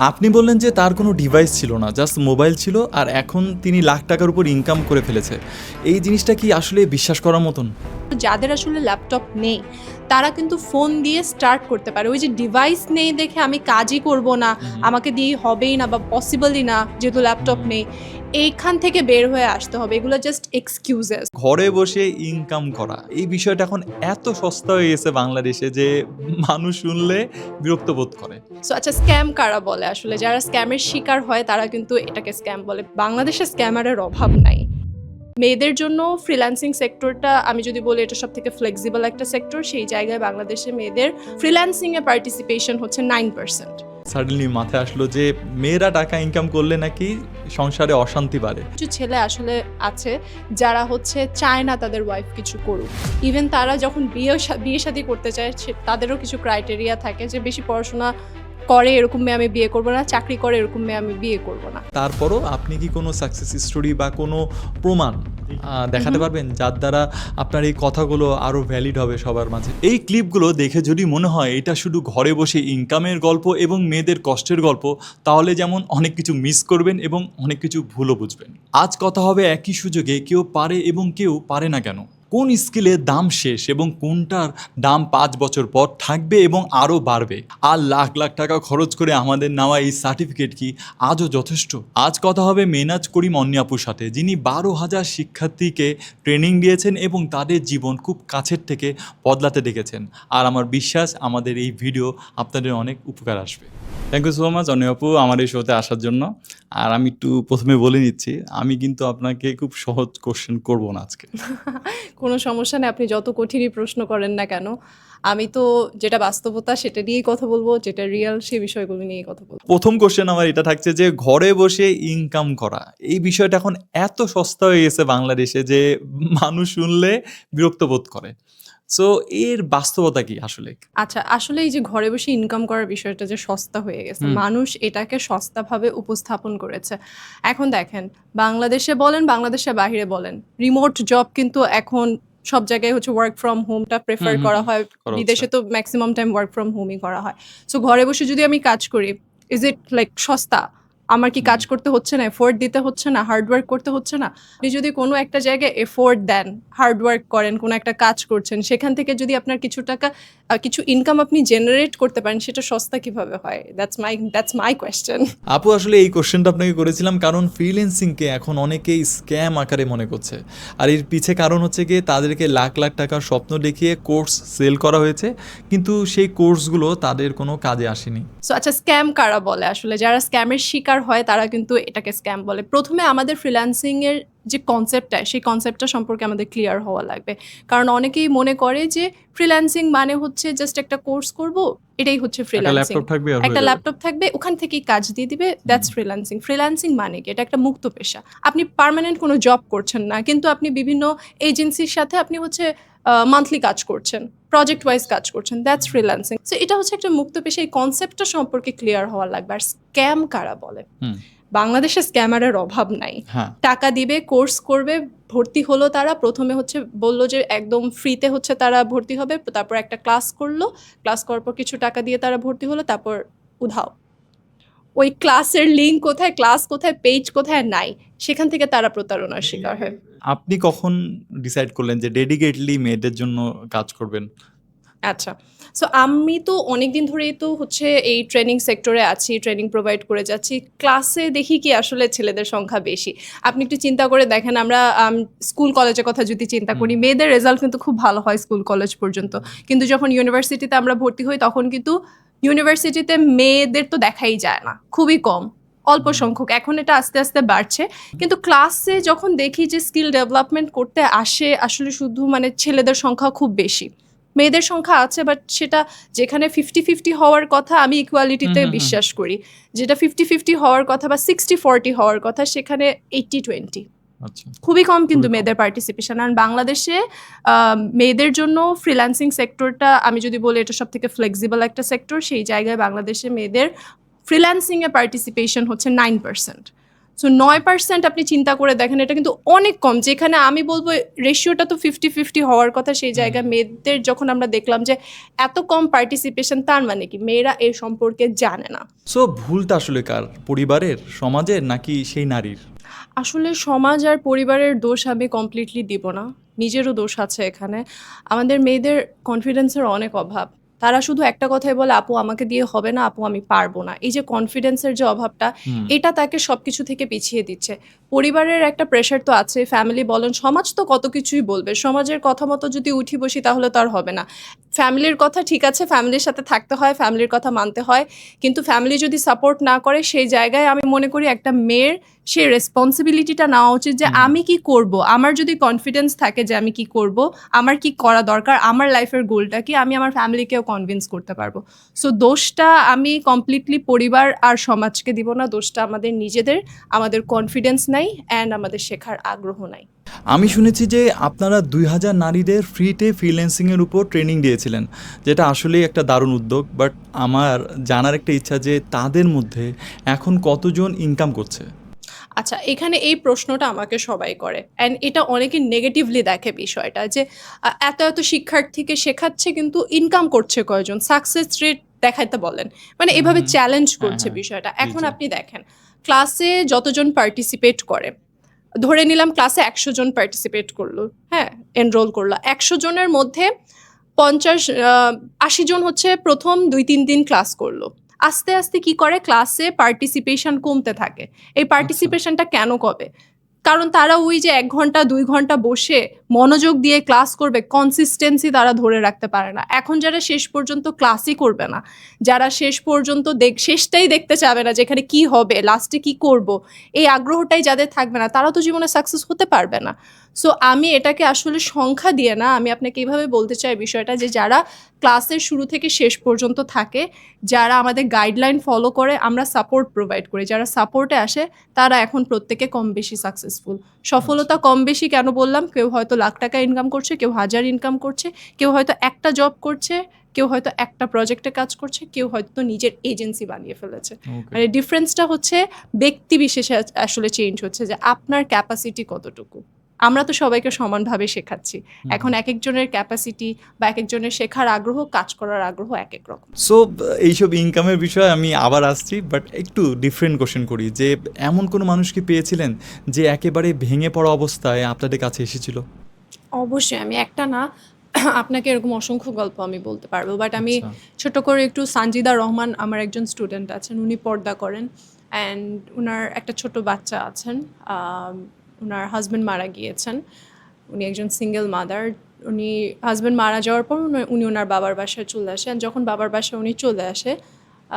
আপনি বললেন যে তার কোনো ডিভাইস ছিল না, জাস্ট মোবাইল ছিল আর এখন তিনি লাখ টাকার উপর ইনকাম করে ফেলেছে। এই জিনিসটা কি আসলে বিশ্বাস করার মতন? যাদের আসলে ল্যাপটপ নেই তারা কিন্তু ফোন দিয়ে স্টার্ট করতে পারে। ওই যে ডিভাইস নেই দেখে আমি কাজই করব না, আমাকে দিয়ে হবেই না বা পসিবলই না যেহেতু ল্যাপটপ নেই, এইখান থেকে বের হয়ে আসতে হবে। এগুলো জাস্ট এক্সকিউজেস। ঘরে বসে ইনকাম করা এই বিষয়টা এখন এত সস্তা হয়ে গেছে বাংলাদেশে যে মানুষ শুনলে বিরক্ত বোধ করে। সো আচ্ছা, স্ক্যাম কারা বলে? আসলে যারা স্ক্যামের শিকার হয় তারা কিন্তু এটাকে স্ক্যাম বলে। বাংলাদেশে স্ক্যামারের অভাব নাই। মেয়েদের জন্য ফ্রিল্যান্সিং সেক্টরটা আমি যদি বলি এটা সব থেকে ফ্লেক্সিবল একটা সেক্টর। সেই জায়গায় বাংলাদেশে মেয়েদের ফ্রিল্যান্সিংয়ে পার্টিসিপেশন হচ্ছে 9%। সাডেনলি মাথায় আসলো যে মেয়েরা টাকা ইনকাম করলে নাকি সংসারে অশান্তি বাড়ে। কিছু ছেলে আসলে আছে যারা হচ্ছে চায় না তাদের ওয়াইফ কিছু করুক। ইভেন তারা যখন বিয়ে শাদী করতে চায় তাদেরও কিছু ক্রাইটেরিয়া থাকে যে বেশি পড়াশোনা করে এরকম মেয়ে আমি বিয়ে করবো না, চাকরি করে এরকম মেয়ে আমি বিয়ে করবো না। তারপরও আপনি কি কোনো সাকসেস স্টোরি বা কোনো প্রমাণ দেখাতে পারবেন যার দ্বারা আপনার এই কথাগুলো আরও ভ্যালিড হবে সবার মাঝে? এই ক্লিপগুলো দেখে যদি মনে হয় এটা শুধু ঘরে বসে ইনকামের গল্প এবং মেয়েদের কষ্টের গল্প, তাহলে যেমন অনেক কিছু মিস করবেন এবং অনেক কিছু ভুলও বুঝবেন। আজ কথা হবে একই সুযোগে কেউ পারে এবং কেউ পারে না কেন, কোন স্কিলের দাম শেষ এবং কোনটার দাম 5 বছর পর থাকবে এবং আরও বাড়বে, আর লাখ লাখ টাকা খরচ করে আমাদের নেওয়া এই সার্টিফিকেট কি আজও যথেষ্ট? আজ কথা হবে মেনাজ করিম অন্যাপুর সাথে, যিনি 12,000 শিক্ষার্থীকে ট্রেনিং দিয়েছেন এবং তাদের জীবন খুব কাছের থেকে বদলাতে দেখেছেন। আর আমার বিশ্বাস আমাদের এই ভিডিও আপনাদের অনেক উপকার আসবে। থ্যাংক ইউ সো মাচ অন্যাপু আমার এই শোতে আসার জন্য। আর আমি একটু প্রথমে বলে নিচ্ছি, আমি কিন্তু আপনাকে খুব সহজ কোশ্চেন করবো না আজকে। কোনো সমস্যা নেই, আপনি যত কঠিনই প্রশ্ন করেন না কেন, আমি তো যেটা বাস্তবতা সেটা নিয়েই কথা বলবো, যেটা রিয়েল সেই বিষয়গুলো নিয়েই কথা বলবো। প্রথম কোশ্চেন আমার এটা থাকছে যে ঘরে বসে ইনকাম করা এই বিষয়টা এখন এত সস্তা হয়ে গেছে বাংলাদেশে যে মানুষ শুনলে বিরক্ত বোধ করে। সো এর বাস্তবতা কি আসলে? আচ্ছা, আসলে এই যে ঘরে বসে ইনকাম করার বিষয়টা যে সস্তা হয়ে গেছে, মানুষ এটাকে সস্তাভাবে উপস্থাপন করেছে। এখন দেখেন, বাংলাদেশে বলেন, বাংলাদেশের বাইরে বলেন, রিমোট জব কিন্তু এখন সব জায়গায় হচ্ছে ওয়ার্ক ফ্রম হোমটা প্রেফার করা হয়। করা বিদেশে হচ্ছে। তো ম্যাক্সিমাম টাইম ওয়ার্ক ফ্রম হোমই করা হয়। সো ঘরে বসে যদি আমি কাজ করি, ইজ ইট লাইক সস্তা? আমার কি কাজ করতে হচ্ছে না, এফোর্ট দিতে হচ্ছে না, হার্ডওয়ার্ক করতে হচ্ছে না? আপনি যদি কোনো একটা জায়গায় এফোর্ট দেন, হার্ডওয়ার্ক করেন, কোনো একটা কাজ করছেন, সেখান থেকে যদি আপনার কিছু টাকা কিছু ইনকাম আপনি জেনারেট করতে পারেন, সেটা সস্তা কিভাবে হয়? That's my question. আপু আসলে এই কোশ্চেনটা আপনাকে করেছিলাম কারণ ফ্রিল্যান্সিংকে এখন অনেকেই স্ক্যাম আকারে মনে করছে। আর এর পিছে কারণ হচ্ছে গিয়ে তাদেরকে লাখ লাখ টাকার স্বপ্ন দেখিয়ে কোর্স সেল করা হয়েছে, কিন্তু সেই কোর্সগুলো তাদের কোনো কাজে আসেনি। সো আচ্ছা, স্ক্যাম কারা বলে? আসলে যারা স্ক্যামের শিকার হয় তারা কিন্তু এটাকে স্ক্যাম বলে। প্রথমে আমাদের ফ্রিল্যান্সিং এর যে কনসেপ্টটা, সেই কনসেপ্টটা সম্পর্কে আমাদের ক্লিয়ার হওয়া লাগবে। কারণ অনেকেই মনে করে যে ফ্রিল্যান্সিং মানে হচ্ছে জাস্ট একটা কোর্স করব, এটাই হচ্ছে একটা ফ্রিল্যান্সিং। ল্যাপটপ থাকবে আর হয়ে একটা যাবে। ল্যাপটপ থাকবে, ওখান থেকেই কাজ দিয়ে দিবে, দ্যাটস ফ্রিল্যান্সিং। ফ্রিল্যান্সিং মানে কি? এটা একটা মুক্ত পেশা। আপনি পার্মানেন্ট কোনো জব করছেন না, কিন্তু আপনি বিভিন্ন এজেন্সির সাথে আপনি হচ্ছে মান্থলি কাজ করছেন, প্রজেক্ট ওয়াইজ কাজ করছেন, দ্যাটস ফ্রিল্যান্সিং। সো এটা হচ্ছে একটা মুক্ত পেশা। এই কনসেপ্টটা সম্পর্কে ক্লিয়ার হওয়া লাগবে। আর স্ক্যাম কারা বলে? হুম। বাংলাদেশে স্ক্যামারের অভাব নাই। হ্যাঁ। টাকা দিবে, কোর্স করবে, ভর্তি হলো তারা। প্রথমে হচ্ছে বললো যে একদম ফ্রিতে হচ্ছে তারা ভর্তি হবে, তারপর একটা ক্লাস করলো, ক্লাস করার পর কিছু টাকা দিয়ে তারা ভর্তি হলো, তারপর উধাও। ওই ক্লাসের লিঙ্ক কোথায়, ক্লাস কোথায়, পেজ কোথায় নাই, সেখান থেকে তারা প্রতারণার শিকার হয়। আপনি কখন ডিসাইড করলেন যে ডেডিকেটলি মেয়েদের জন্য কাজ করবেন? আচ্ছা, সো আমি তো অনেকদিন ধরেই তো হচ্ছে এই ট্রেনিং সেক্টরে আছি, ট্রেনিং প্রোভাইড করে যাচ্ছি। ক্লাসে দেখি কি আসলে ছেলেদের সংখ্যা বেশি। আপনি একটু চিন্তা করে দেখেন, আমরা স্কুল কলেজের কথা যদি চিন্তা করি, মেয়েদের রেজাল্ট কিন্তু খুব ভালো হয় স্কুল কলেজ পর্যন্ত, কিন্তু যখন ইউনিভার্সিটিতে আমরা ভর্তি হই তখন কিন্তু ইউনিভার্সিটিতে মেয়েদের তো দেখাই যায় না, খুবই কম, অল্প সংখ্যক। এখন এটা আস্তে আস্তে বাড়ছে, কিন্তু ক্লাসে যখন দেখি যে স্কিল ডেভেলপমেন্ট করতে আসে আসলে শুধু মানে ছেলেদের সংখ্যা খুব বেশি, মেয়েদের সংখ্যা আছে, বাট সেটা যেখানে 50-50 হওয়ার কথা, আমি ইকুয়ালিটিতে বিশ্বাস করি, যেটা 50-50 হওয়ার কথা বা 60-40 হওয়ার কথা, সেখানে 80-20। আচ্ছা। খুবই কম কিন্তু খুবই কম। মেয়েদের পার্টিসিপেশন। আর বাংলাদেশে মেয়েদের জন্য ফ্রিল্যান্সিং সেক্টরটা আমি যদি বলি এটা সব থেকে ফ্লেক্সিবল একটা সেক্টর। সেই জায়গায় বাংলাদেশে মেয়েদের ফ্রিল্যান্সিংয়ে পার্টিসিপেশন হচ্ছে 9%। সো 9% আপনি চিন্তা করে দেখেন, এটা কিন্তু অনেক কম। যেখানে আমি বলবো রেশিওটা তো 50-50 হওয়ার কথা, সেই জায়গায় মেয়েদের যখন আমরা দেখলাম যে এত কম পার্টিসিপেশন, তার মানে কি মেয়েরা এই সম্পর্কে জানে না। সো ভুলটা আসলে কার, পরিবারের, সমাজের, নাকি সেই নারীর? আসলে সমাজ আর পরিবারের দোষ আমি কমপ্লিটলি দিব না, নিজেরও দোষ আছে এখানে। আমাদের মেয়েদের কনফিডেন্সের অনেক অভাব। তারা শুধু একটা কথাই বলে, আপু আমাকে দিয়ে হবে না, আপু আমি পারবো না। এই যে কনফিডেন্সের যে অভাবটা, এটা তাকে সবকিছু থেকে পিছিয়ে দিচ্ছে। পরিবারের একটা প্রেশার তো আছে, ফ্যামিলি বলেন, সমাজ তো কত কিছুই বলবে। সমাজের কথা মতো যদি উঠি বসি তাহলে তো আর হবে না। ফ্যামিলির কথা ঠিক আছে, ফ্যামিলির সাথে থাকতে হয়, ফ্যামিলির কথা মানতে হয়, কিন্তু ফ্যামিলি যদি সাপোর্ট না করে, সেই জায়গায় আমি মনে করি একটা মেয়ের সেই রেসপন্সিবিলিটিটা নেওয়া উচিত যে আমি কি করব। আমার যদি কনফিডেন্স থাকে যে আমি কি করব, আমার কি করা দরকার, আমার লাইফের গোলটা কি, আমি আমার ফ্যামিলিকেও কনভিন্স করতে পারবো। সো দোষটা আমি কমপ্লিটলি পরিবার আর সমাজকে দিব না, দোষটা আমাদের নিজেদের। আমাদের কনফিডেন্স নাই অ্যান্ড আমাদের শেখার আগ্রহ নাই। আমি শুনেছি যে আপনারা 2000 নারীদের ফ্রিতে ফ্রিল্যান্সিংয়ের উপর ট্রেনিং দিয়েছিলেন, যেটা আসলেই একটা দারুণ উদ্যোগ। বাট আমার জানার একটা ইচ্ছা যে তাদের মধ্যে এখন কতজন ইনকাম করছে? আচ্ছা, এখানে এই প্রশ্নটা আমাকে সবাই করে, অ্যান্ড এটা অনেকে নেগেটিভলি দেখে বিষয়টা, যে এত এত শিক্ষার্থীকে শেখাচ্ছে কিন্তু ইনকাম করছে কয়জন, সাকসেস রেট দেখাইতে বলেন, মানে এভাবে চ্যালেঞ্জ করছে হ্যাঁ, বিষয়টা। জি, এখন জি। আপনি দেখেন, ক্লাসে যতজন পার্টিসিপেট করে, ধরে নিলাম ক্লাসে 100 জন পার্টিসিপেট করলো, হ্যাঁ, এনরোল করলো, 100 জনের মধ্যে 80 জন হচ্ছে প্রথম 2-3 দিন ক্লাস করলো। আস্তে আস্তে কি করে, ক্লাসে পার্টিসিপেশন কমতে থাকে। এই পার্টিসিপেশনটা কেন কমে? কারণ তারা ওই যে 1 ঘন্টা 2 ঘন্টা বসে মনোযোগ দিয়ে ক্লাস করবে, কনসিস্টেন্সি তারা ধরে রাখতে পারে না। এখন যারা শেষ পর্যন্ত ক্লাসই করবে না, যারা শেষ পর্যন্ত শেষটাই দেখতে চাবে না, যেখানে কি হবে, লাস্টে কি করব, এই আগ্রহটাই যাদের থাকবে না, তারা তো জীবনে সাকসেস হতে পারবে না। সো আমি এটাকে আসলে সংখ্যা দিয়ে না, আমি আপনাকে এইভাবে বলতে চাই বিষয়টা, যে যারা ক্লাসের শুরু থেকে শেষ পর্যন্ত থাকে, যারা আমাদের গাইডলাইন ফলো করে, আমরা সাপোর্ট প্রোভাইড করি, যারা সাপোর্টে আসে, তারা এখন প্রত্যেকে কম বেশি সাকসেসফুল। সফলতা কম বেশি কেন বললাম? কেউ হয়তো লাখ টাকা ইনকাম করছে, কেউ হাজার ইনকাম করছে, কেউ হয়তো একটা জব করছে, কেউ হয়তো একটা প্রজেক্টে কাজ করছে, কেউ হয়তো নিজের এজেন্সি বানিয়ে ফেলেছে। Okay. মানে ডিফারেন্সটা হচ্ছে ব্যক্তি বিশেষে আসলে চেঞ্জ হচ্ছে, যে আপনার ক্যাপাসিটি কতটুকু। আমরা তো সবাইকে সমানভাবে শেখাচ্ছি। এখন এক একজনের ক্যাপাসিটি বা এক একজনের শেখার আগ্রহ, কাজ করার আগ্রহ এক এক রকম। সো এইসব ইনকামের বিষয়ে আমি আবার আসছি, বাট একটু ডিফারেন্ট কোশ্চেন করি যে এমন কোনো মানুষ কি পেয়েছিলেন যে একেবারে ভেঙে পড়া অবস্থায় আপনাদের কাছে এসেছিল? অবশ্যই, আমি একটা না আপনাকে এরকম অসংখ্য গল্প আমি বলতে পারবো, বাট আমি আচ্ছা। ছোট করে একটু, সানজিদা রহমান আমার একজন স্টুডেন্ট আছেন, উনি পর্দা করেন, অ্যান্ড উনার একটা ছোট বাচ্চা আছেন। উনার হাজব্যান্ড মারা গিয়েছেন, উনি একজন সিঙ্গেল মাদার। উনি হাজব্যান্ড মারা যাওয়ার পর উনি ওনার বাবার বাসায় চলে আসেন। যখন বাবার বাসায় উনি চলে আসে,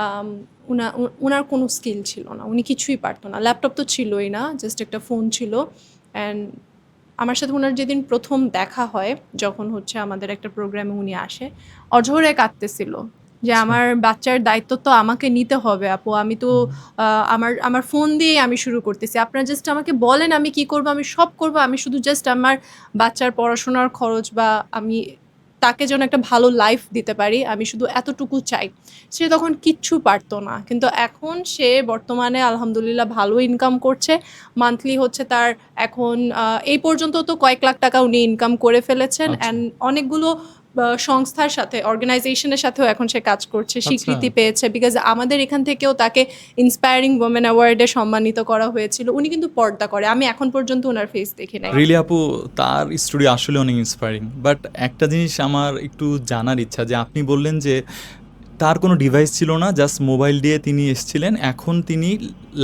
আম, উনার কোনো স্কিল ছিল না, উনি কিছুই পারতো না, ল্যাপটপ তো ছিলই না, জাস্ট একটা ফোন ছিল। অ্যান্ড আমার সাথে ওনার যেদিন প্রথম দেখা হয়, যখন হচ্ছে আমাদের একটা প্রোগ্রামে উনি আসে, অঝরে কাঁদতেছিল যে আচ্ছা। আমার বাচ্চার দায়িত্ব তো আমাকে নিতে হবে আপু, আমি তো আমার আমার ফোন দিয়েই আমি শুরু করতেছি, আপনারা জাস্ট আমাকে বলেন আমি কি করব, আমি সব করব, আমি শুধু জাস্ট আমার বাচ্চার পড়াশোনার খরচ বা আমি তাকে যেন একটা ভালো লাইফ দিতে পারি, আমি শুধু এতটুকু চাই। সে তখন কিচ্ছু পারতো না, কিন্তু এখন সে বর্তমানে আলহামদুলিল্লাহ ভালো ইনকাম করছে। মান্থলি হচ্ছে তার এখন এই পর্যন্ত তো কয়েক লাখ টাকা উনি ইনকাম করে ফেলেছেন, আচ্ছা। অ্যান্ড অনেকগুলো সংস্থার সাথে, অর্গানাইজেশনের সাথেও এখন সে কাজ করছে, স্বীকৃতি পেয়েছে, বিকজ আমাদের এখান থেকেও তাকে ইন্সপায়ারিং ওমেন অ্যাওয়ার্ডে সম্মানিত করা হয়েছিল। উনি কিন্তু পর্দা করে, আমি এখন পর্যন্ত ওনার ফেস দেখি নাই। রিলি আপু, তার স্টোরি আসলে অনেক ইন্সপায়ারিং। বাট একটা জিনিস আমার একটু জানার ইচ্ছা, যে আপনি বললেন যে তার কোনো ডিভাইস ছিল না, জাস্ট মোবাইল দিয়ে তিনি এসেছিলেন, এখন তিনি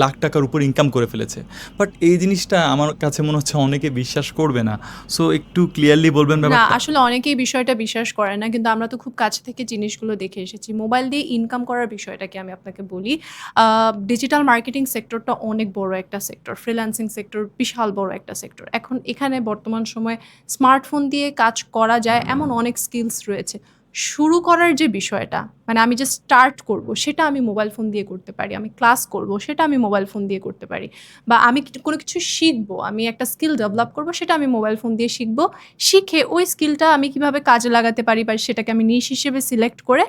লাখ টাকার উপর ইনকাম করে ফেলেছে। বাট এই জিনিসটা আমার কাছে মনে হচ্ছে অনেকে বিশ্বাস করবে না। সো একটু ক্লিয়ারলি বলবেন না, ব্যাপারটা? আসলে অনেকেই বিষয়টা বিশ্বাস করে না, কিন্তু আমরা তো খুব কাছ থেকে জিনিসগুলো দেখে এসেছি। মোবাইল দিয়ে ইনকাম করার বিষয়টাকে আমি আপনাকে বলি, ডিজিটাল মার্কেটিং সেক্টরটা অনেক বড় একটা সেক্টর, ফ্রিল্যান্সিং সেক্টর বিশাল বড় একটা সেক্টর। এখন এখানে বর্তমান সময়ে স্মার্টফোন দিয়ে কাজ করা যায় এমন অনেক স্কিলস রয়েছে। শুরু করার যে বিষয়টা, মানে আমি যে স্টার্ট করব, সেটা আমি মোবাইল ফোন দিয়ে করতে পারি, আমি ক্লাস করব, সেটা আমি মোবাইল ফোন দিয়ে করতে পারি, বা আমি কোনো কিছু শিখবো, আমি একটা স্কিল ডেভেলপ করব, সেটা আমি মোবাইল ফোন দিয়ে শিখবো। শিখে ওই স্কিলটা আমি কিভাবে কাজে লাগাতে পারি বা সেটাকে আমি নিশ হিসেবে সিলেক্ট করে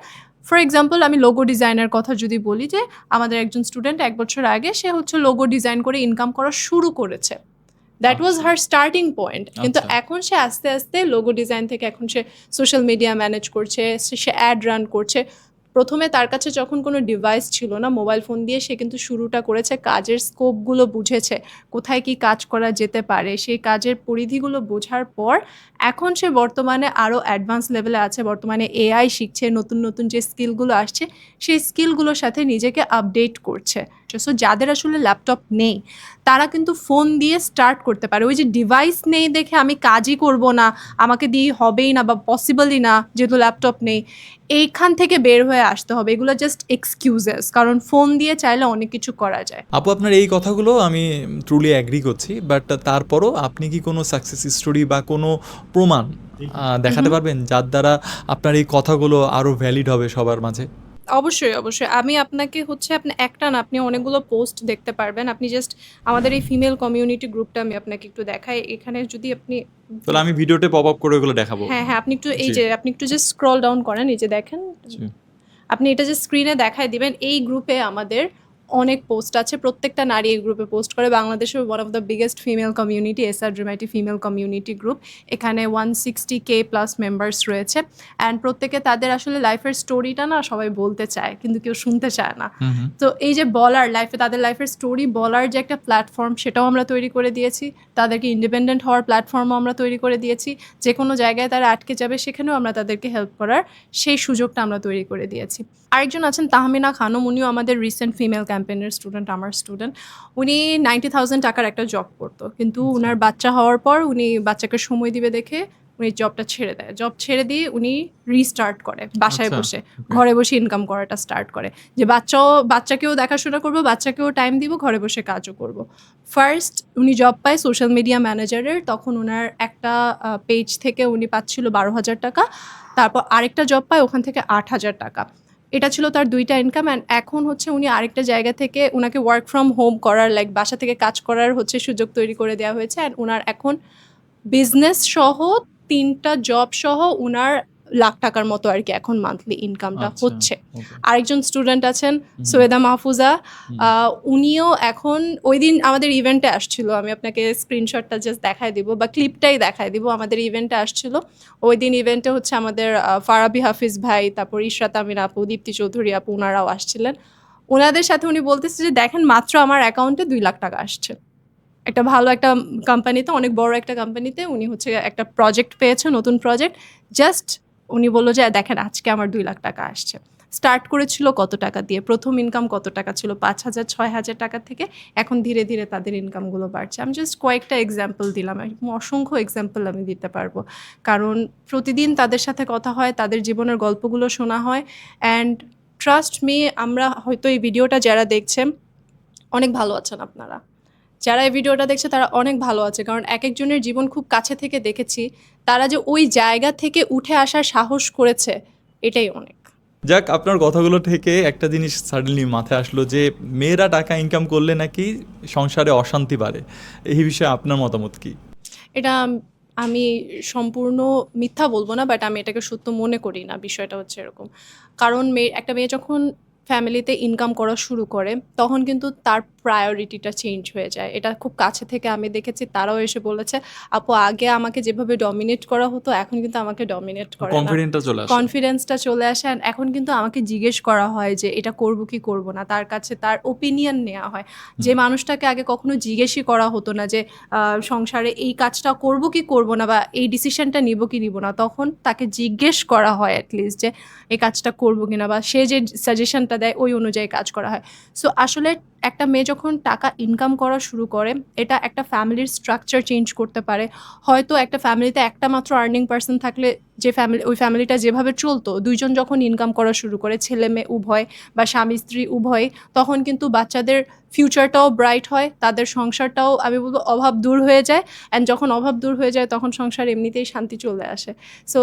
ফর এক্সাম্পল আমি লোগো ডিজাইনের কথা যদি বলি, যে আমাদের একজন স্টুডেন্ট ১ বছর আগে সে হচ্ছে লোগো ডিজাইন করে ইনকাম করা শুরু করেছে। দ্যাট ওয়াজ আচ্ছা। হার স্টার্টিং পয়েন্ট। কিন্তু আচ্ছা। এখন সে আস্তে আস্তে লোগো ডিজাইন থেকে এখন সে সোশ্যাল মিডিয়া ম্যানেজ করছে, সে অ্যাড রান করছে। প্রথমে তার কাছে যখন কোনো ডিভাইস ছিল না, মোবাইল ফোন দিয়ে সে কিন্তু শুরুটা করেছে, কাজের স্কোপগুলো বুঝেছে, কোথায় কি কাজ করা যেতে পারে, সেই কাজের পরিধিগুলো বোঝার পর এখন সে বর্তমানে আরও অ্যাডভান্স লেভেলে আছে। বর্তমানে এআই শিখছে, নতুন নতুন যে স্কিলগুলো আসছে সেই স্কিলগুলোর সাথে নিজেকে আপডেট করছে। সো যাদের আসলে ল্যাপটপ নেই তারা কিন্তু ফোন দিয়ে স্টার্ট করতে পারে। ওই যে ডিভাইস নেই দেখে আমি কাজই করব না, আমাকে দিয়ে হবেই না বা পসিবলই না যেহেতু ল্যাপটপ নেই, এইখান থেকে বের হয়ে আসতে হবে। এগুলো জাস্ট এক্সকিউজেস, কারণ ফোন দিয়ে চাইলে অনেক কিছু করা যায়। আপু, আপনার এই কথাগুলো আমি ট্রুলি অ্যাগ্রি করছি, বাট তারপরও আপনি কি কোনো সাকসেস স্টোরি বা কোনো প্রমাণ দেখাতে পারবেন যার দ্বারা আপনার এই কথাগুলো আরও ভ্যালিড হবে সবার মাঝে? অবশ্যই, অবশ্যই। আমি আপনাকে হচ্ছে আপনি একটা না, আপনি অনেকগুলো পোস্ট দেখতে পারবেন। আপনি জাস্ট আমাদের এই ফিমেল কমিউনিটি গ্রুপটা আমি আপনাকে একটু দেখাই। এখানে যদি আপনি তাহলে আমি ভিডিওতে পপ আপ করে ওগুলো দেখাবো। হ্যাঁ, হ্যাঁ, আপনি একটু এই জি। যে আপনি একটু জাস্ট স্ক্রল ডাউন করেন, এই যে দেখেন। জি। আপনি এটা যে স্ক্রিনে দেখায় দিবেন, এই গ্রুপে আমাদের অনেক পোস্ট আছে। প্রত্যেকটা নারী এই গ্রুপে পোস্ট করে। বাংলাদেশের one of the biggest female community, SR ড্রিমাইটি ফিমেল কমিউনিটি গ্রুপ। এখানে 160K প্লাস মেম্বার্স রয়েছে। অ্যান্ড প্রত্যেকে তাদের আসলে লাইফের স্টোরিটা না সবাই বলতে চায়, কিন্তু কেউ শুনতে চায় না। হুম হুম। তো এই যে বলার তাদের লাইফের স্টোরি বলার যে একটা প্ল্যাটফর্ম, সেটাও আমরা তৈরি করে দিয়েছি। তাদেরকে ইন্ডিপেন্ডেন্ট হওয়ার প্ল্যাটফর্মও আমরা তৈরি করে দিয়েছি। যে কোনো জায়গায় তারা আটকে যাবে সেখানেও আমরা তাদেরকে হেল্প করার সেই সুযোগটা আমরা তৈরি করে দিয়েছি। আরেকজন আছেন তাহমিনা খানম, উনিও আমাদের রিসেন্ট ফিমেল ক্যাম্পেইনের স্টুডেন্ট, আমার স্টুডেন্ট। উনি 90,000 টাকার একটা জব করতো, কিন্তু উনার বাচ্চা হওয়ার পর উনি বাচ্চাকে সময় দিবে দেখে উনি জবটা ছেড়ে দেয়। জব ছেড়ে দিয়ে উনি রিস্টার্ট করে বাসায় আচ্ছা, বসে, ঘরে বসে ইনকাম করাটা স্টার্ট করে, যে বাচ্চাকেও দেখাশোনা করবো, বাচ্চাকেও টাইম দিব, ঘরে বসে কাজও করব। ফার্স্ট উনি জব পায় সোশ্যাল মিডিয়া ম্যানেজারের, তখন ওনার একটা পেজ থেকে উনি পাচ্ছিল 12,000 টাকা। তারপর আরেকটা জব পায়, ওখান থেকে 8,000 টাকা। এটা ছিল তার 2টা ইনকাম। অ্যান্ড এখন হচ্ছে উনি আরেকটা জায়গা থেকে উনাকে ওয়ার্ক ফ্রম হোম করার, লাইক বাসা থেকে কাজ করার হচ্ছে সুযোগ তৈরি করে দেওয়া হয়েছে। অ্যান্ড উনার এখন বিজনেস সহ 3টা জব সহ উনার লাখ টাকার মতো আর কি এখন মান্থলি ইনকামটা আচ্ছা, হচ্ছে। okay. আরেকজন স্টুডেন্ট আছেন সৈয়দা মাহফুজা, উনিও এখন ওই দিন আমাদের ইভেন্টে আসছিল, আমি আপনাকে স্ক্রিনশটটা জাস্ট দেখায় দিব বা ক্লিপটাই দেখায় দিব। আমাদের ইভেন্টে আসছিল, ওই দিন ইভেন্টে হচ্ছে আমাদের ফারাবি হাফিজ ভাই, তারপর ইশরাত আমিন আপু, দীপ্তি চৌধুরী আপু, ওনারাও আসছিলেন। ওনাদের সাথে উনি বলতেছে যে দেখেন মাত্র আমার অ্যাকাউন্টে 2 লাখ টাকা আসছে। একটা ভালো একটা কোম্পানিতে, অনেক বড় একটা কোম্পানিতে উনি হচ্ছে একটা প্রজেক্ট পেয়েছে, নতুন প্রজেক্ট। জাস্ট উনি বললো যে দেখেন আজকে আমার 2 লাখ টাকা আসছে। স্টার্ট করেছিল কত টাকা দিয়ে, প্রথম ইনকাম কত টাকা ছিল, 5,000 6,000 টাকা থেকে এখন ধীরে ধীরে তাদের ইনকামগুলো বাড়ছে। আমি জাস্ট কয়েকটা এক্সাম্পল দিলাম, অসংখ্য এক্সাম্পল আমি দিতে পারবো, কারণ প্রতিদিন তাদের সাথে কথা হয়, তাদের জীবনের গল্পগুলো শোনা হয়। অ্যান্ড ট্রাস্ট মি, আমরা হয়তো এই ভিডিওটা যারা দেখছেন অনেক ভালো আছেন আপনারা, যারা এই ভিডিওটা দেখছে তারা অনেক ভালো আছে, কারণ এক একজনের জীবন খুব কাছে থেকে দেখেছি। তারা যে ওই জায়গা থেকে উঠে আসার সাহস করেছে, এটাই অনেক। যাক, আপনার কথাগুলো থেকে একটা জিনিস সাডেনলি মাথায় আসলো যে মেয়েরা টাকা ইনকাম করলে নাকি সংসারে অশান্তি বাড়ে। এই বিষয়ে আপনার মতামত কি? এটা আমি সম্পূর্ণ মিথ্যা বলবো না, বাট আমি এটাকে সত্য মনে করি না। বিষয়টা হচ্ছে এরকম, কারণ একটা মেয়ে যখন ফ্যামিলিতে ইনকাম করা শুরু করে তখন কিন্তু তার প্রায়োরিটিটা চেঞ্জ হয়ে যায়। এটা খুব কাছে থেকে আমি দেখেছি, তারাও এসে বলেছে আপু আগে আমাকে যেভাবে ডমিনেট করা হতো এখন কিন্তু আমাকে ডমিনেট করে না, কনফিডেন্টটা চলে আসে। কনফিডেন্সটা চলে আসে। And এখন কিন্তু আমাকে জিজ্ঞেস করা হয় যে এটা করব কি করব না, তার কাছে তার ওপিনিয়ন নেওয়া হয়। যে মানুষটাকে আগে কখনো জিজ্ঞেসই করা হতো না যে সংসারে এই কাজটা করব কি করব না বা এই ডিসিশনটা নিব কি নিব না, তখন তাকে জিজ্ঞেস করা হয় অ্যাটলিস্ট যে এই কাজটা করব কিনা, বা সে যে সাজেশনটা দেয় ওই অনুযায়ী কাজ করা হয়। সো আসলে একটা মেয়ে যখন টাকা ইনকাম করা শুরু করে, এটা একটা ফ্যামিলির স্ট্রাকচার চেঞ্জ করতে পারে। হয়তো একটা ফ্যামিলিতে একটা মাত্র আর্নিং পার্সন থাকলে যে ওই ফ্যামিলিটা যেভাবে চলতো, দুইজন যখন ইনকাম করা শুরু করে, ছেলে মেয়ে উভয় বা স্বামী স্ত্রী উভয়, তখন কিন্তু বাচ্চাদের ফিউচারটাও ব্রাইট হয়, তাদের সংসারটাও আমি বলবো অভাব দূর হয়ে যায়। অ্যান্ড যখন অভাব দূর হয়ে যায় তখন সংসার এমনিতেই শান্তি চলে আসে। সো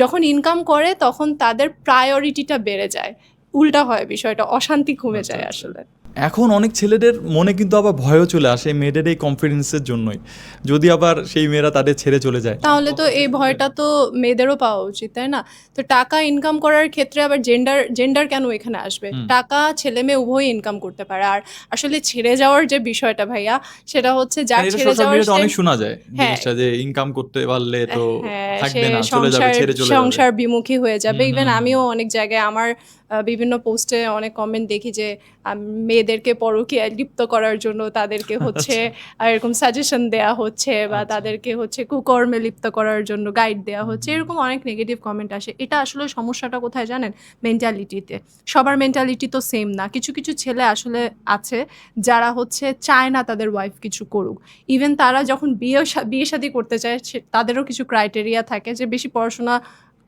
যখন ইনকাম করে তখন তাদের প্রায়োরিটিটা বেড়ে যায়, উল্টা হয় বিষয়টা, অশান্তি কমে যায় আসলে। এখন অনেক ছেলেদের মনে কিন্তু আবার ভয়ও চলে আসে মেয়েদের এই কনফিডেন্সের জন্যই, যদি আবার সেই মেয়েরা তাদের ছেড়ে চলে যায়। তাহলে তো এই ভয়টা তো মেয়েদেরও পাওয়া উচিত, তাই না? তো টাকা ইনকাম করার ক্ষেত্রে আবার জেন্ডার কেন এখানে আসবে? টাকা ছেলে মেয়ে উভয়ই ইনকাম করতে পারে। আর আসলে ছেড়ে যাওয়ার যে বিষয়টা ভাইয়া, সেটা হচ্ছে যার এটা ছেড়ে সোশ্যাল যাওয়ার মিডিয়াতে অনেক শোনা যায় হ্যাঁ। জিনিসটা, যে ইনকাম করতে পারলে তো হ্যাঁ, থাকবে সে না, চলে যাবে, ছেড়ে চলে যাবে। সংসার বিমুখী হয়ে যাবে। হুম, ইভেন হুম, আমিও অনেক জায়গায় আমার বিভিন্ন পোস্টে অনেক কমেন্ট দেখি যে মেয়েদেরকে পরকীয়ায় লিপ্ত করার জন্য তাদেরকে হচ্ছে এরকম সাজেশন দেয়া হচ্ছে, বা আচ্ছা। তাদেরকে হচ্ছে কুকর্মে লিপ্ত করার জন্য গাইড দেওয়া হচ্ছে, এরকম অনেক নেগেটিভ কমেন্ট আসে। এটা আসলে সমস্যাটা কোথায় জানেন? মেন্টালিটিতে। সবার মেন্টালিটি তো সেম না। কিছু কিছু ছেলে আসলে আছে যারা হচ্ছে চায় না তাদের ওয়াইফ কিছু করুক। ইভেন তারা যখন বিয়ে শাদী করতে চায় তাদেরও কিছু ক্রাইটেরিয়া থাকে যে বেশি পড়াশোনা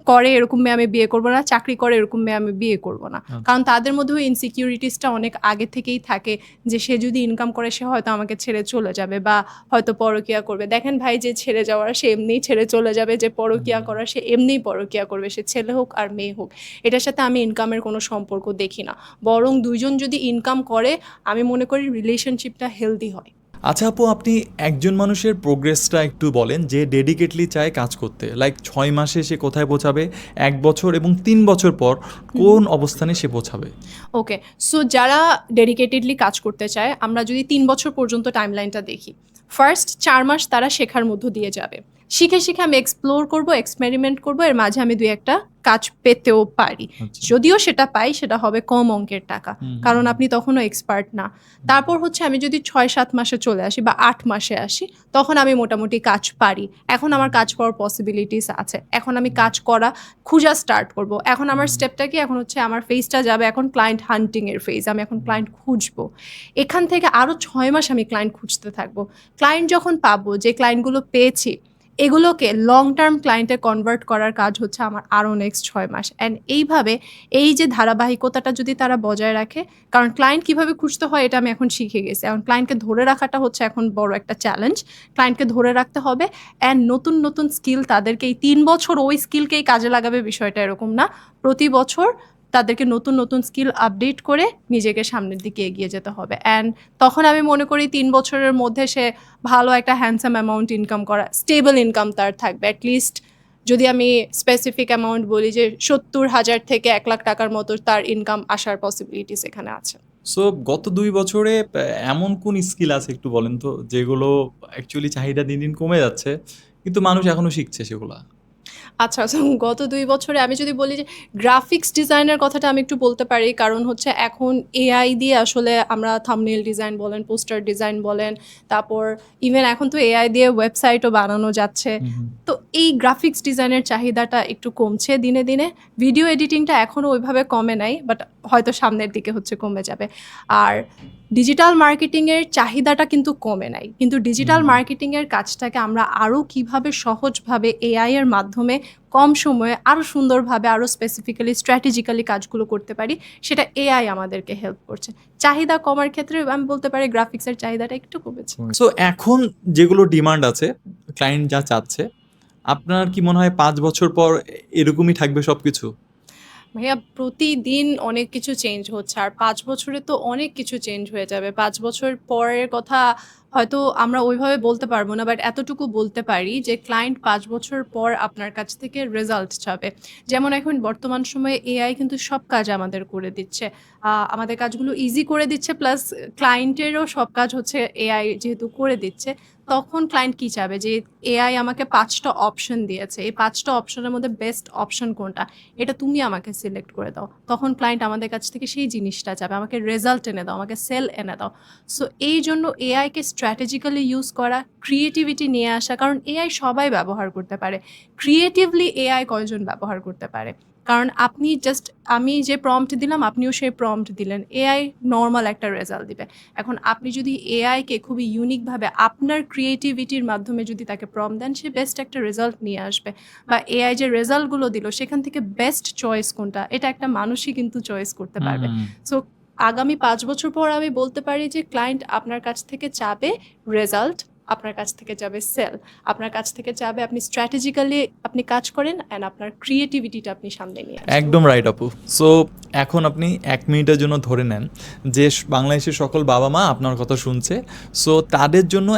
করে এরকম মেয়ে আমি বিয়ে করবো না, চাকরি করে এরকম মেয়ে আমি বিয়ে করবো না। কারণ তাদের মধ্যেও ইনসিকিউরিটিসটা অনেক আগে থেকেই থাকে যে সে যদি ইনকাম করে সে হয়তো আমাকে ছেড়ে চলে যাবে বা হয়তো পরকীয়া করবে। দেখেন ভাই, যে ছেড়ে যাওয়ার সে এমনিই ছেড়ে চলে যাবে, যে পরকীয়া করার সে এমনিই পরকীয়া করবে, সে ছেলে হোক আর মেয়ে হোক। এটার সাথে আমি ইনকামের কোনো সম্পর্ক দেখি না। বরং দুইজন যদি ইনকাম করে আমি মনে করি রিলেশনশিপটা হেলদি হয়। আচ্ছা আপু, আপনি একজন মানুষের প্রোগ্রেসটা একটু বলেন, যে ডেডিকেটলি চায় কাজ করতে, লাইক 6 মাসে সে কোথায় পৌঁছাবে, 1 বছর এবং 3 বছর পর কোন অবস্থানে সে পৌঁছাবে? ওকে, সো যারা ডেডিকেটেডলি কাজ করতে চায়, আমরা যদি 3 বছর পর্যন্ত টাইমলাইনটা দেখি, ফার্স্ট 4 মাস তারা শেখার মধ্য দিয়ে যাবে। শিখে শিখে আমি এক্সপ্লোর করব, এক্সপেরিমেন্ট করব, এর মাঝে আমি 2-1টা কাজ পেতেও পারি। আচ্ছা। যদিও সেটা পাই, সেটা হবে কম অঙ্কের টাকা, কারণ আপনি তখনও এক্সপার্ট না। তারপর হচ্ছে আমি যদি 6-7 মাসে চলে আসি বা 8 মাসে আসি, তখন আমি মোটামুটি কাজ পারি। এখন আমার কাজ করার পসিবিলিটিস আছে। এখন আমি কাজ করা খুঁজা স্টার্ট করব। এখন আমার স্টেপটা কি? এখন হচ্ছে আমার ফেজটা যাবে এখন ক্লায়েন্ট হান্টিং এর ফেজ। আমি এখন ক্লায়েন্ট খুঁজবো। এখান থেকে আরো 6 মাস আমি ক্লায়েন্ট খুঁজতে থাকবো। ক্লায়েন্ট যখন পাবো, যে ক্লায়েন্টগুলো পেয়েছি, এগুলোকে লং টার্ম ক্লায়েন্টে কনভার্ট করার কাজ হচ্ছে আমার আরও নেক্সট 6 মাস। অ্যান্ড এইভাবে এই যে ধারাবাহিকতাটা যদি তারা বজায় রাখে, কারণ ক্লায়েন্ট কীভাবে খুঁজতে হয় এটা আমি এখন শিখে গেছি। এখন ক্লায়েন্টকে ধরে রাখাটা হচ্ছে এখন বড় একটা চ্যালেঞ্জ। ক্লায়েন্টকে ধরে রাখতে হবে, অ্যান্ড নতুন নতুন স্কিল তাদেরকে, এই 3 বছর ওই স্কিলকেই কাজে লাগাবে বিষয়টা এরকম না। প্রতি বছর তাদেরকে নতুন নতুন স্কিল আপডেট করে নিজেকে সামনের দিকে এগিয়ে যেতে হবে। অ্যান্ড তখন আমি মনে করি 3 বছরের মধ্যে সে ভালো একটা হ্যান্ডসাম অ্যামাউন্ট ইনকাম করা, স্টেবল ইনকাম তার থাকবে। অ্যাটলিস্ট যদি আমি স্পেসিফিক অ্যামাউন্ট বলি যে 70,000 থেকে 1 লাখ টাকার মতো তার ইনকাম আসার পসিবিলিটিস এখানে আছে। সো গত 2 বছরে এমন কোন স্কিল আছে একটু বলেন তো, যেগুলো অ্যাকচুয়ালি চাহিদা দিন দিন কমে যাচ্ছে কিন্তু মানুষ এখনো শিখছে সেগুলা? আচ্ছা, সো গত 2 বছরে আমি যদি বলি যে গ্রাফিক্স ডিজাইনের কথাটা আমি একটু বলতে পারি। কারণ হচ্ছে এখন এআই দিয়ে আসলে আমরা থাম্বনেইল ডিজাইন বলেন, পোস্টার ডিজাইন বলেন, তারপর ইভেন এখন তো এআই দিয়ে ওয়েবসাইটও বানানো যাচ্ছে। তো এই গ্রাফিক্স ডিজাইনের চাহিদাটা একটু কমছে দিনে দিনে। ভিডিও এডিটিংটা এখনও ওইভাবে কমে নাই, বাট হয়তো সামনের দিকে হচ্ছে কমে যাবে। আর ডিজিটাল মার্কেটিংয়ের চাহিদাটা কিন্তু কমে নাই, কিন্তু ডিজিটাল মার্কেটিংয়ের কাজটাকে আমরা আরও কীভাবে সহজভাবে এআই এর মাধ্যমে কম সময়ে আরও সুন্দরভাবে, আরও স্পেসিফিক্যালি স্ট্র্যাটেজিক্যালি কাজগুলো করতে পারি, সেটা এআই আমাদেরকে হেল্প করছে। চাহিদা কমার ক্ষেত্রে আমি বলতে পারি গ্রাফিক্সের চাহিদাটা একটু কমেছে। সো এখন যেগুলো ডিমান্ড আছে, ক্লায়েন্ট যা চাচ্ছে, আপনার কি মনে হয় 5 বছর পর এরকমই থাকবে সবকিছু? ভাইয়া, প্রতিদিন অনেক কিছু চেঞ্জ হচ্ছে, আর 5 বছরে তো অনেক কিছু চেঞ্জ হয়ে যাবে। 5 বছর পরের কথা হয়তো আমরা ওইভাবে বলতে পারবো না, বাট এতটুকু বলতে পারি যে ক্লায়েন্ট 5 বছর পর আপনার কাছ থেকে রেজাল্ট চাবে। যেমন এখন বর্তমান সময়ে এআই কিন্তু সব কাজ আমাদের করে দিচ্ছে। আমাদের কাজগুলো ইজি করে দিচ্ছে, প্লাস ক্লায়েন্টেরও সব কাজ হচ্ছে এআই যেহেতু করে দিচ্ছে, তখন ক্লায়েন্ট কি চাবে? যে এআই আমাকে 5টা অপশন দিয়েছে। এই 5টা অপশনের মধ্যে বেস্ট অপশন কোনটা? এটা তুমি আমাকে সিলেক্ট করে দাও। তখন ক্লায়েন্ট আমাদের কাছ থেকে সেই জিনিসটা চাবে, আমাকে রেজাল্ট এনে দাও, আমাকে সেল এনে দাও। সো এই জন্য এআইকে স্ট্র্যাটেজিক্যালি ইউজ করা, ক্রিয়েটিভিটি নিয়ে আসা, কারণ এআই সবাই ব্যবহার করতে পারে। ক্রিয়েটিভলি এআই কয়জন ব্যবহার করতে পারে? কারণ আপনি জাস্ট, আমি যে প্রম্পট দিলাম আপনিও সেই প্রম্পট দিলেন, এআই নর্মাল একটা রেজাল্ট দিবে। এখন আপনি যদি এআইকে খুবই ইউনিকভাবে আপনার ক্রিয়েটিভিটির মাধ্যমে যদি তাকে প্রম্পট দেন, সে বেস্ট একটা রেজাল্ট নিয়ে আসবে। বা এআই যে রেজাল্টগুলো দিল সেখান থেকে বেস্ট চয়েস কোনটা, এটা একটা মানুষই কিন্তু চয়েস করতে পারবে। সো আগামী 5 বছর পর আমি বলতে পারি যে ক্লায়েন্ট আপনার কাছ থেকে চাবে রেজাল্ট, আপনার কাছ থেকে যাবে সেল, আপনার কাছ থেকে যাবে আপনি স্ট্র্যাটেজিক্যালি আপনি কাজ করেন অ্যান্ড আপনার ক্রিয়েটিভিটিটা আপনি সামনে নিয়ে আসেন। একদম রাইট আপু। সো এখন আপনি 1 মিনিটের জন্য ধরে নেন যে বাংলাদেশের সকল বাবা মা আপনার কথা শুনছে, সো তাদের জন্য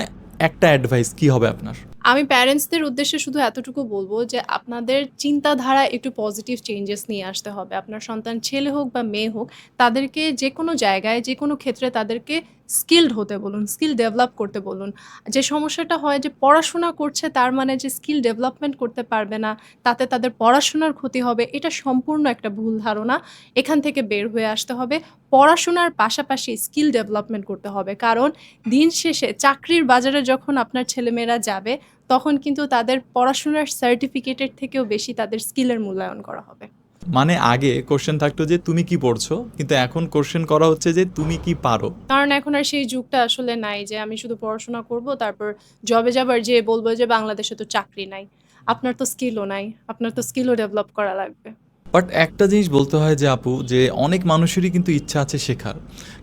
একটা অ্যাডভাইস কি হবে আপনার? আমি প্যারেন্টসদের উদ্দেশ্যে শুধু এতটুকু বলবো যে আপনাদের চিন্তাধারা একটু পজিটিভ চেঞ্জেস নিয়ে আসতে হবে। আপনার সন্তান ছেলে হোক বা মেয়ে হোক, তাদেরকে যে কোনো জায়গায় যে কোনো ক্ষেত্রে তাদেরকে স্কিলড হতে বলুন, স্কিল ডেভেলপ করতে বলুন। যে সমস্যাটা হয় যে পড়াশোনা করছে তার মানে যে স্কিল ডেভেলপমেন্ট করতে পারবে না, তাতে তাদের পড়াশোনার ক্ষতি হবে, এটা সম্পূর্ণ একটা ভুল ধারণা। এখান থেকে বের হয়ে আসতে হবে। পড়াশোনার পাশাপাশি স্কিল ডেভেলপমেন্ট করতে হবে, কারণ দিন শেষে চাকরির বাজারে যখন আপনার ছেলেমেয়েরা যাবে তখন কিন্তু তাদের পড়াশোনার সার্টিফিকেটের থেকেও বেশি তাদের স্কিলের মূল্যায়ন করা হবে। মানে আগে কোশ্চেন থাকতো যে তুমি কি পড়ছো, কিন্তু এখন কোশ্চেন করা হচ্ছে যে তুমি কি পারো। কারণ এখন আর সেই যুগটা আসলে নাই যে আমি শুধু পড়াশোনা করব তারপর জবে যাবার যে বলবো যে বাংলাদেশে তো চাকরি নাই। আপনার তো স্কিলও নাই, আপনার তো স্কিলও ডেভেলপ করা লাগবে। বাট একটা জিনিস বলতে হয় যে আপু, যে অনেক মানুষেরই কিন্তু ইচ্ছা আছে শেখার,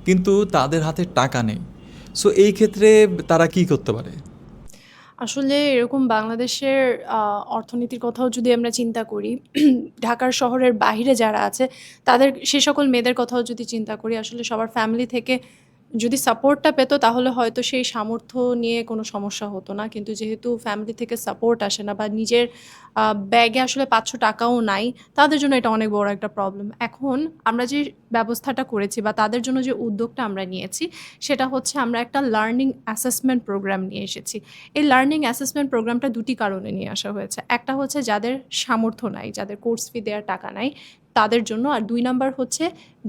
কিন্তু তাদের হাতে টাকা নেই। সো এই ক্ষেত্রে তারা কি করতে পারে? আসলে এরকম বাংলাদেশের অর্থনীতির কথাও যদি আমরা চিন্তা করি, ঢাকার শহরের বাহিরে যারা আছে তাদের সে সকল মেয়েদের কথাও যদি চিন্তা করি, আসলে সবার ফ্যামিলি থেকে যদি সাপোর্টটা পেতো তাহলে হয়তো সেই সামর্থ্য নিয়ে কোনো সমস্যা হতো না। কিন্তু যেহেতু ফ্যামিলি থেকে সাপোর্ট আসে না বা নিজের ব্যাগে আসলে ৫০০ টাকাও নাই, তাদের জন্য এটা অনেক বড় একটা প্রবলেম। এখন আমরা যে ব্যবস্থাটা করেছি বা তাদের জন্য যে উদ্যোগটা আমরা নিয়েছি, সেটা হচ্ছে আমরা একটা লার্নিং অ্যাসেসমেন্ট প্রোগ্রাম নিয়ে এসেছি। এই লার্নিং অ্যাসেসমেন্ট প্রোগ্রামটা দুটি কারণে নিয়ে আসা হয়েছে। একটা হচ্ছে যাদের সামর্থ্য নাই, যাদের কোর্স ফি দেওয়ার টাকা নাই, তাদের জন্য। আর ২ নাম্বার হচ্ছে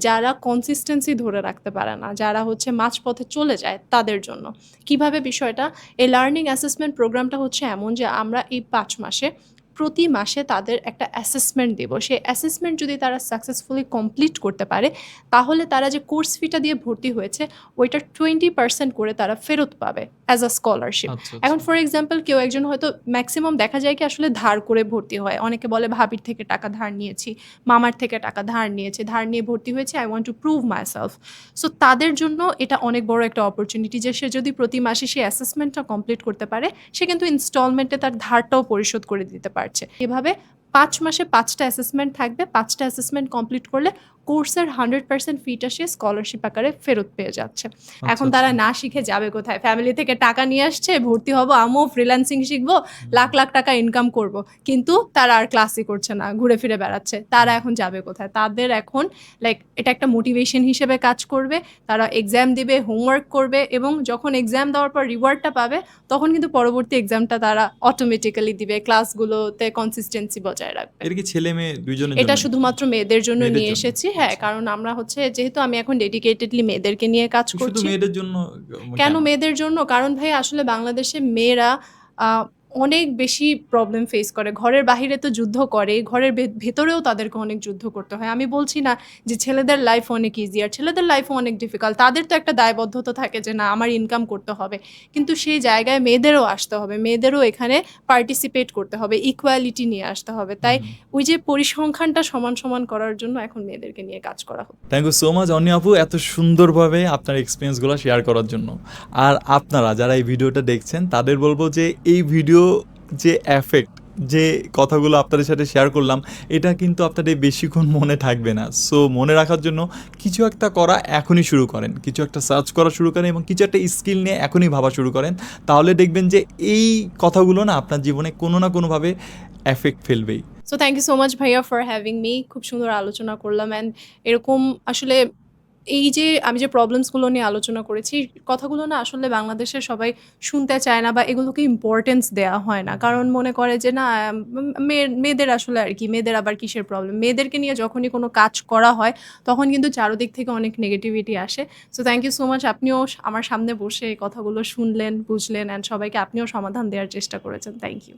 যারা কনসিস্টেন্সি ধরে রাখতে পারে না, যারা হচ্ছে মাঝপথে চলে যায়, তাদের জন্য। কিভাবে বিষয়টা? এই লার্নিং অ্যাসেসমেন্ট প্রোগ্রামটা হচ্ছে এমন যে আমরা এই ৫ মাসে প্রতি মাসে তাদের একটা অ্যাসেসমেন্ট দেব। সেই অ্যাসেসমেন্ট যদি তারা সাকসেসফুলি কমপ্লিট করতে পারে, তাহলে তারা যে কোর্স ফিটা দিয়ে ভর্তি হয়েছে ওইটার 20% করে তারা ফেরত পাবে অ্যাজ আ স্কলারশিপ। আচ্ছা এখন আচ্ছা। ফর এক্সাম্পল কেউ একজন হয়তো ম্যাক্সিমাম দেখা যায় কি আসলে ধার করে ভর্তি হয়। অনেকে বলে ভাবির থেকে টাকা ধার নিয়েছি, মামার থেকে টাকা ধার নিয়েছি, ধার নিয়ে ভর্তি হয়েছে, I want to prove myself. So তাদের জন্য এটা অনেক বড় একটা অপরচুনিটি যে সে যদি প্রতি মাসে সেই অ্যাসেসমেন্টটা কমপ্লিট করতে পারে, সে কিন্তু ইনস্টলমেন্টে তার ধারটাও পরিশোধ করে দিতে পারছে। এভাবে ৫ মাসে ৫টা অ্যাসেসমেন্ট থাকবে। ৫টা অ্যাসেসমেন্ট কমপ্লিট করলে কোর্সের 100% ফিটা সে স্কলারশিপ আকারে ফেরত পেয়ে যাচ্ছে। এখন আচ্ছা তারা আচ্ছা। না শিখে যাবে কোথায়? ফ্যামিলি থেকে টাকা নিয়ে আসছে, ভর্তি হব, আমিও ফ্রিল্যান্সিং শিখবো, লাখ, লাখ টাকা ইনকাম করব। কিন্তু তারা আর ক্লাসই করছে না, ঘুরে ফিরে বেড়াচ্ছে। তারা এখন যাবে কোথায়? তাদের এখন লাইক এটা একটা মোটিভেশন হিসেবে কাজ করবে। তারা এক্সাম দিবে, হোমওয়ার্ক করবে এবং যখন এক্সাম দেওয়ার পর রিওয়ার্ডটা পাবে, তখন কিন্তু পরবর্তী এক্সামটা তারা অটোমেটিক্যালি দিবে। ক্লাসগুলোতে কনসিস্টেন্সি বজায় রাখবে। এটা কি ছেলে মেয়ে দুইজনের এটা জন্য? শুধুমাত্র মেয়েদের জন্য মেয়েদের নিয়ে জন্য? এসেছি। হ্যাঁ, আচ্ছা। কারণ আমরা হচ্ছে যেহেতু আমি এখন ডেডিকেটেডলি মেয়েদেরকে নিয়ে কাজ শুধু করছি। মেয়েদের জন্য? কেন কেন? মেয়েদের জন্য? কারণ ভাই আসলে বাংলাদেশে মেয়েরা আ অনেক বেশি প্রবলেম ফেস করে। ঘরের বাহিরে তো যুদ্ধ করে, ঘরের ভেতরেও তাদেরকে অনেক যুদ্ধ করতে হয়। আমি বলছি না যে ছেলেদের লাইফ অনেক ইজি, আর ছেলেদের লাইফও অনেক ডিফিকাল্ট। তাদের তো একটা দায়বদ্ধতা থাকে যে না আমার ইনকাম করতে হবে। কিন্তু সেই জায়গায় মেয়েদেরও আসতে হবে। মেয়েদেরও এখানে পার্টিসিপেট করতে হবে। ইকুয়ালিটি নিয়ে আসতে হবে। তাই হুম। ওই যে পরিসংখ্যানটা সমান, সমান করার জন্য এখন মেয়েদেরকে নিয়ে কাজ করা হচ্ছে। থ্যাংক ইউ সো মাচ অনি আপু, এত সুন্দরভাবে আপনার এক্সপিরিয়েন্সগুলো শেয়ার করার জন্য। আর আপনারা যারা এই ভিডিওটা দেখছেন তাদের বলবো যে এই ভিডিও যে এফেক্ট, যে কথাগুলো আপনাদের সাথে শেয়ার করলাম, এটা কিন্তু আপনাদের বেশিক্ষণ মনে থাকবে না। সো মনে রাখার জন্য কিছু একটা করা এখনই শুরু করেন, কিছু একটা সার্চ করা শুরু করেন এবং কিছু একটা স্কিল নিয়ে এখনই ভাবা শুরু করেন। তাহলে দেখবেন যে এই কথাগুলো না আপনার জীবনে কোনো না কোনোভাবে এফেক্ট ফেলবেই। So thank you so much ভাইয়া ফর হ্যাভিং মি। খুব সুন্দর আলোচনা করলাম অ্যান্ড এরকম আসলে এই যে আমি যে প্রবলেমসগুলো নিয়ে আলোচনা করেছি, কথাগুলো না আসলে বাংলাদেশের সবাই শুনতে চায় না বা এগুলোকে ইম্পর্টেন্স দেওয়া হয় না। কারণ মনে করে যে না মেয়েদের আসলে আর কি, মেয়েদের আবার কিসের প্রবলেম? মেয়েদেরকে নিয়ে যখনই কোনো কাজ করা হয় তখন কিন্তু চারদিক থেকে অনেক নেগেটিভিটি আসে। So thank you so much, আপনিও আমার সামনে বসে এই কথাগুলো শুনলেন, বুঝলেন অ্যান্ড সবাইকে আপনিও সমাধান দেওয়ার চেষ্টা করেছেন। Thank you.